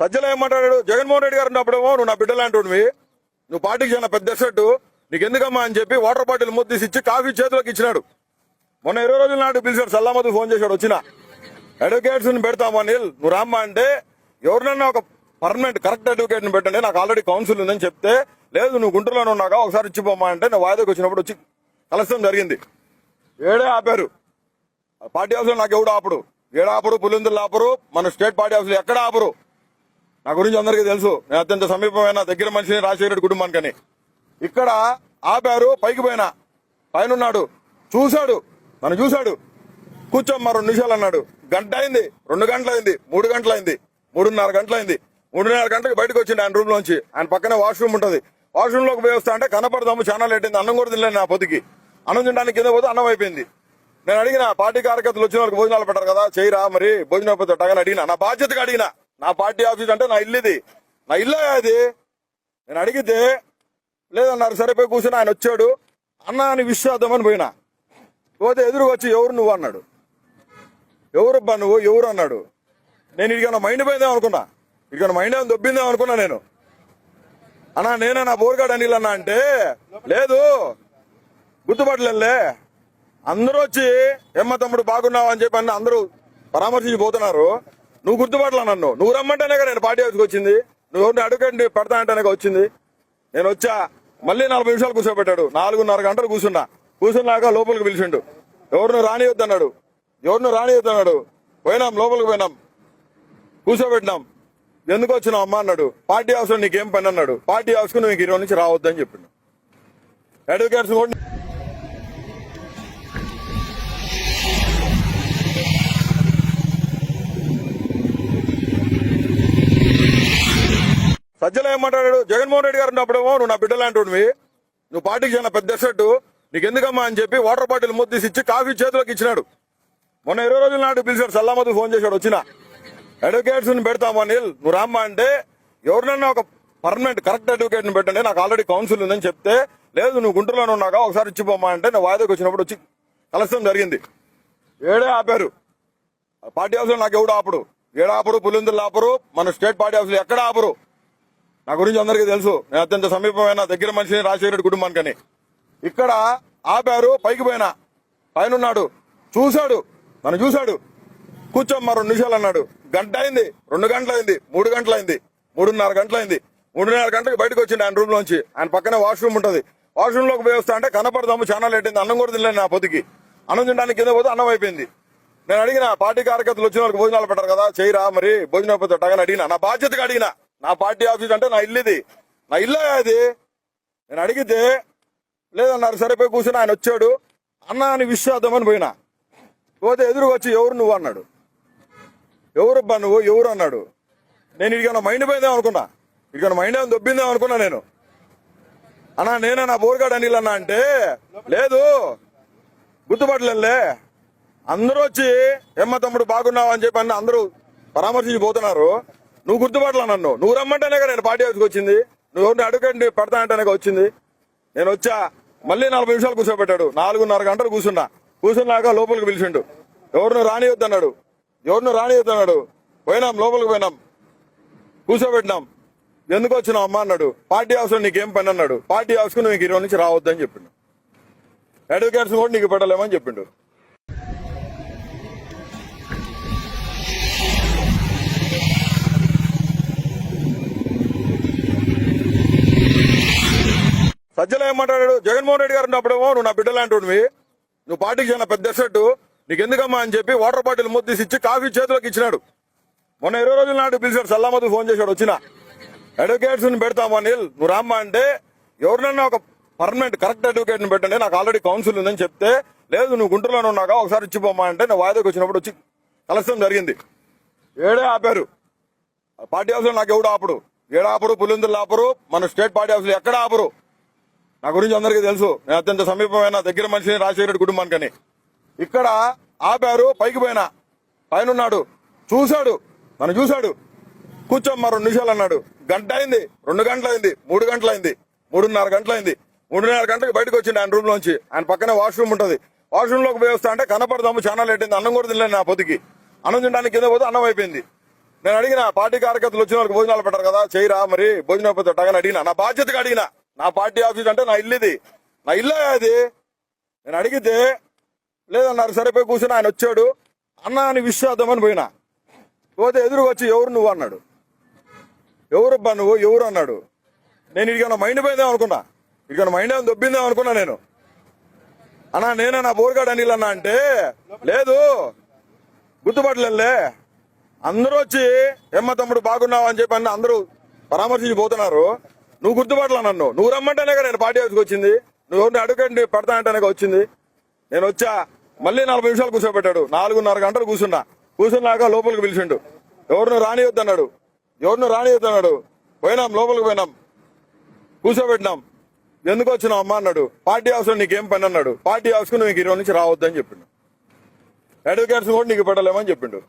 సజ్జల ఏమంటాడు? జగన్మోహన్ రెడ్డి గారు ఉన్నప్పుడేమో నువ్వు నా బిడ్డ లాంటివి, నువ్వు పార్టీకి చాలా పెద్ద సెట్, నీకు ఎందుకమ్మా అని చెప్పి వాటర్ బాటిల్ ముద్దేసి ఇచ్చి కాఫీ చేతిలోకి ఇచ్చినాడు. మొన్న 20 రోజుల నాడు పిలిచాడు, సల్లామద్దు ఫోన్ చేశాడు, వచ్చిన అడ్వకేట్స్ ని పెడతామా నీల్, నువ్వు రామ్మా అంటే ఎవరినన్నా ఒక పర్మనెంట్ కరెక్ట్ అడ్వకేట్ ని పెట్టండి, నాకు ఆల్రెడీ కౌన్సిల్ ఉందని చెప్తే, లేదు నువ్వు గుంటూరులోనే ఉన్నాగా ఒకసారి ఇచ్చిపోమ్మా అంటే నేను వాయిదాకి వచ్చినప్పుడు వచ్చి కలసడం జరిగింది. ఏడే ఆపారు పార్టీ హౌస్ లో, నాకు ఎవడు ఆపడు, ఏడాపరు పులిందులు ఆపరు, మన స్టేట్ పార్టీ హౌస్ లో ఎక్కడ ఆపరు. నా గురించి అందరికీ తెలుసు, నేను అత్యంత సమీపమైన దగ్గర మనిషిని రాజశేఖర రెడ్డి కుటుంబానికని. ఇక్కడ ఆపారు, పైకి పోయినా, పైన ఉన్నాడు, చూశాడు, నన్ను చూశాడు, కూర్చోమ్మా 2 నిమిషాలు అన్నాడు. గంట అయింది, 2 గంటలు అయింది, 3 గంటలు అయింది, 3:30 గంటలు అయింది. 3:30 గంటలకు బయటకు వచ్చింది ఆయన రూమ్ లోంచి. ఆయన పక్కనే వాష్రూమ్ ఉంటది, వాష్రూమ్ లోకి పోయి వస్తా అంటే కనపడదాము, చాలా లేట్ అయింది, అన్నం కూడా తినలేదు. నా పొద్దుకి అన్నం తినడానికి కింద పోతే అన్నం అయిపోయింది. నేను అడిగిన, పార్టీ కార్యకర్తలు వచ్చిన వాళ్ళకి భోజనాలు పెట్టారు కదా, చేయరా మరి భోజనం పెట్టని అడిగినా, నా బాధ్యతగా అడిగిన. నా పార్టీ ఆఫీస్ అంటే నా ఇల్లు ఇది, నా ఇల్లు అది. నేను అడిగితే లేదన్నారు, సరిపోయి కూర్చొని ఆయన వచ్చాడు, అన్న అని విశ్వాసమని పోయినా. పోతే ఎదురుగా వచ్చి ఎవరు నువ్వు అన్నాడు. ఎవరబ్బా నువ్వు, ఎవరు అన్నాడు. నేను ఇడికన్నా మైండ్ పోయిందేమో అనుకున్నా, ఇడికన్నా మైండ్ ఏమైనా దొబ్బిందేమో అనుకున్నా. నేను అన్నా నేనే నా బోర్గాడ్ అనిల్ అన్నా అంటే, లేదు గుర్తుపట్టలే, అందరూ వచ్చి ఎమ్మ తమ్ముడు బాగున్నావు అని చెప్పి అన్న అందరూ పరామర్శించి పోతున్నారు, నువ్వు గుర్తుపట్టలా నన్ను. నువ్వు రమ్మంటేనే కదా నేను పార్టీ హౌస్కి వచ్చింది, నువ్వు ఎవరిని అడుగుండి పెడతా అంటేనే వచ్చింది. నేను వచ్చా, మళ్ళీ 40 నిమిషాలు కూర్చోబెట్టాడు, 4:30 గంటలు కూర్చున్నా. కూర్చున్నాక లోపలికి పిలిచిండు, ఎవరిని రానియొద్దన్నాడు, ఎవరిని రానియొద్దన్నాడు. పోయినాం, లోపలికి పోయినాం, కూర్చోబెట్టినాం. ఎందుకు వచ్చినావు అమ్మా అన్నాడు. పార్టీ హౌస్ లో నీకేం పని అన్నాడు. పార్టీ హౌస్ కు నువ్వు 20 నుంచి రావద్దని చెప్పిండు. అడ్వకేట్స్ కూడా సజ్జల ఏమంటాడు? జగన్మోహన్ రెడ్డి గారు ఉన్నప్పుడేమో నువ్వు నా బిడ్డ లాంటివి, నువ్వు పార్టీకి చాలా పెద్ద సెట్, నీకు ఎందుకమ్మా అని చెప్పి వాటర్ బాటిల్ ముద్దేసి ఇచ్చి కాఫీ చేతిలోకి ఇచ్చినాడు. మొన్న 20 రోజుల నాడు పిలిచాడు, సల్లామద్దు ఫోన్ చేశాడు, వచ్చిన అడ్వకేట్స్ ని పెడతామా నీల్, నువ్వు రామ్మా అంటే ఎవరినన్నా ఒక పర్మనెంట్ కరెక్ట్ అడ్వకేట్ ని పెట్టండి, నాకు ఆల్రెడీ కౌన్సిల్ ఉందని చెప్తే, లేదు నువ్వు గుంటూరులోనే ఉన్నాగా ఒకసారి ఇచ్చిపోమ్మా అంటే నేను వాయిదాకి వచ్చినప్పుడు వచ్చి కలసడం జరిగింది. ఏడే ఆపారు పార్టీ హౌస్ లో, నాకు ఎవడు ఆపడు, ఏడాపరు పులిందులు ఆపరు, మన స్టేట్ పార్టీ హౌస్ లో ఎక్కడ ఆపరు. నా గురించి అందరికీ తెలుసు, నేను అత్యంత సమీపమైన దగ్గర మనిషిని రాజశేఖర రెడ్డి కుటుంబానికని. ఇక్కడ ఆపారు, పైకి పోయినా, పైన ఉన్నాడు, చూశాడు, నన్ను చూశాడు, కూర్చోమ్మా 2 నిమిషాలు అన్నాడు. గంట అయింది, 2 గంటలు అయింది, 3 గంటలు అయింది, 3:30 గంటలు అయింది. 3:30 గంటలకు బయటకు వచ్చింది ఆయన రూమ్ లోంచి. ఆయన పక్కనే వాష్రూమ్ ఉంటది, వాష్రూమ్ లోకి పోయి వస్తా అంటే కనపడదాము, చాలా లేట్ అయింది, అన్నం కూడా తినలేదు. నా పొద్దుకి అన్నం తినడానికి కింద పోతే అన్నం అయిపోయింది. నేను అడిగిన, పార్టీ కార్యకర్తలు వచ్చిన వాళ్ళకి భోజనాలు పెట్టారు కదా, చేయరా మరి భోజనం పెట్టని అడిగినా. నా బాధ్యతగా అడిగిన. నా పార్టీ ఆఫీస్ అంటే నా ఇల్లు ఇది, నా ఇల్లు అది. నేను అడిగితే లేదన్నారు, సరిపోయి కూర్చొని ఆయన వచ్చాడు, అన్న అని విశ్వాసమని పోయినా. పోతే ఎదురుగా వచ్చి ఎవరు నువ్వు అన్నాడు. ఎవరబ్బా నువ్వు, ఎవరు అన్నాడు. నేను ఇడికన్నా మైండ్ పోయిందేమో అనుకున్నా, ఇడికన్నా మైండ్ ఏమైనా దొబ్బిందేమో అనుకున్నా. నేను అన్నా నేనే నా బోర్గాడ్ అనిల్ అన్నా అంటే, లేదు గుర్తుపట్టలే, అందరూ వచ్చి ఎమ్మ తమ్ముడు బాగున్నావు అని చెప్పి అన్న అందరూ పరామర్శించి పోతున్నారు, నువ్వు గుర్తుపట్టలా నన్ను. నువ్వు రమ్మంటేనే కదా నేను పార్టీ హౌస్కి వచ్చింది, నువ్వు ఎవరిని అడుగుండి పెడతా అంటేనే వచ్చింది. నేను వచ్చా, మళ్ళీ 40 నిమిషాలు కూర్చోబెట్టాడు, 4:30 గంటలు కూర్చున్నా. కూర్చున్నాక లోపలికి పిలిచిండు, ఎవరిని రానియొద్దన్నాడు, ఎవరిని రానియొద్దన్నాడు. పోయినాం, లోపలికి పోయినాం, కూర్చోబెట్టినాం. ఎందుకు వచ్చినావు అమ్మా అన్నాడు. పార్టీ హౌస్ లో నీకేం పని అన్నాడు. పార్టీ హౌస్ కు నువ్వు 20 నుంచి రావద్దని చెప్పిండు. అడ్వకేట్స్ కూడా నీకు పెట్టలేమని చెప్పిండు. సజ్జల ఏమంటాడు? జగన్మోహన్ రెడ్డి గారు ఉన్నప్పుడేమో నువ్వు నా బిడ్డ లాంటివి, నువ్వు పార్టీకి చాలా పెద్ద సెట్, నీకు ఎందుకమ్మా అని చెప్పి వాటర్ బాటిల్ ముద్దేసి ఇచ్చి కాఫీ చేతిలోకి ఇచ్చినాడు. మొన్న 20 రోజుల నాడు పిలిచాడు, సల్లామద్దు ఫోన్ చేశాడు, వచ్చిన అడ్వకేట్స్ ని పెడతామా నీల్, నువ్వు రామ్మా అంటే ఎవరినన్నా ఒక పర్మనెంట్ కరెక్ట్ అడ్వకేట్ ని పెట్టండి, నాకు ఆల్రెడీ కౌన్సిల్ ఉందని చెప్తే, లేదు నువ్వు గుంటూరులోనే ఉన్నాగా ఒకసారి ఇచ్చిపోమ్మా అంటే నేను వాయిదాకి వచ్చినప్పుడు వచ్చి కలసడం జరిగింది. ఏడే ఆపారు పార్టీ హౌస్ లో, నాకు ఎవడు ఆపడు, ఏడాపరు పులిందులు ఆపరు, మన స్టేట్ పార్టీ హౌస్ లో ఎక్కడ ఆపరు. నా గురించి అందరికీ తెలుసు, నేను అత్యంత సమీపమైన దగ్గర మనిషిని రాజశేఖర రెడ్డి కుటుంబానికని. ఇక్కడ ఆపారు, పైకి పోయినా, పైన ఉన్నాడు, చూశాడు, నన్ను చూశాడు, కూర్చోమ్మా 2 నిమిషాలు అన్నాడు. గంట అయింది, 2 గంటలు అయింది, 3 గంటలు అయింది, 3:30 గంటలు అయింది. 3:30 గంటలకు బయటకు వచ్చింది ఆయన రూమ్ లోంచి. ఆయన పక్కనే వాష్రూమ్ ఉంటది, వాష్రూమ్ లోకి పోయి వస్తా అంటే కనపడదాము, చాలా లేట్ అయింది, అన్నం కూడా తినలేదు. నా పొద్దుకి అన్నం తినడానికి కింద పోతే అన్నం అయిపోయింది. నేను అడిగిన పార్టీ కార్యకర్తలు వచ్చిన వాళ్ళకి భోజనాలు పెట్టారు కదా, చేయరా మరి భోజనం పెట్టగానే అడిగినా, నా బాధ్యతగా అడిగినా. నా పార్టీ ఆఫీస్ అంటే నా ఇల్లు ఇది, నా ఇల్లే అది. నేను అడిగితే లేదన్నారు. సరిపోయి కూర్చొని ఆయన వచ్చాడు, అన్న అని విష్ చేద్దామని పోయినా. పోతే ఎదురుగా వచ్చి ఎవరు నువ్వు అన్నాడు. ఎవరబ్బా నువ్వు, ఎవరు అన్నాడు. నేను ఇదిగన్నా మైండ్ పోయిందేమో అనుకున్నా, ఇదిగన్నా మైండ్ ఏమైనా దొబ్బిందేమో అనుకున్నా నేను. అన్నా నేనే నా బోర్గాడ్ అనిల్ అన్నా అంటే, లేదు గుర్తుపట్టలే. అందరూ వచ్చి ఎమ్మ తమ్ముడు బాగున్నావు అని చెప్పి అన్న అందరూ పరామర్శించి పోతున్నారు. నువ్వు గుర్తుపట్టలా నన్ను. నువ్వు రమ్మంటేనే కదా నేను పార్టీ ఆఫీస్కి వచ్చింది. నువ్వు ఎవరిని అడుగుండి పెడతానంటేనే వచ్చింది. నేను వచ్చా, మళ్ళీ 40 నిమిషాలు కూర్చోబెట్టాడు. 4.5 గంటలు కూర్చున్నాక లోపలికి పిలిచిండు. ఎవరిని రానియొద్దన్నాడు, పోయినాం, లోపలికి పోయినాం, కూర్చోబెట్టినాం. ఎందుకు వచ్చినావు అమ్మా అన్నాడు. పార్టీ ఆఫీస్లో నీకేం పని అన్నాడు. పార్టీ ఆఫీస్కు నువ్వు 20 నుంచి రావద్దని చెప్పిండు. అడ్వకేట్స్ కూడా నీకు పెట్టలేమని చెప్పిండు.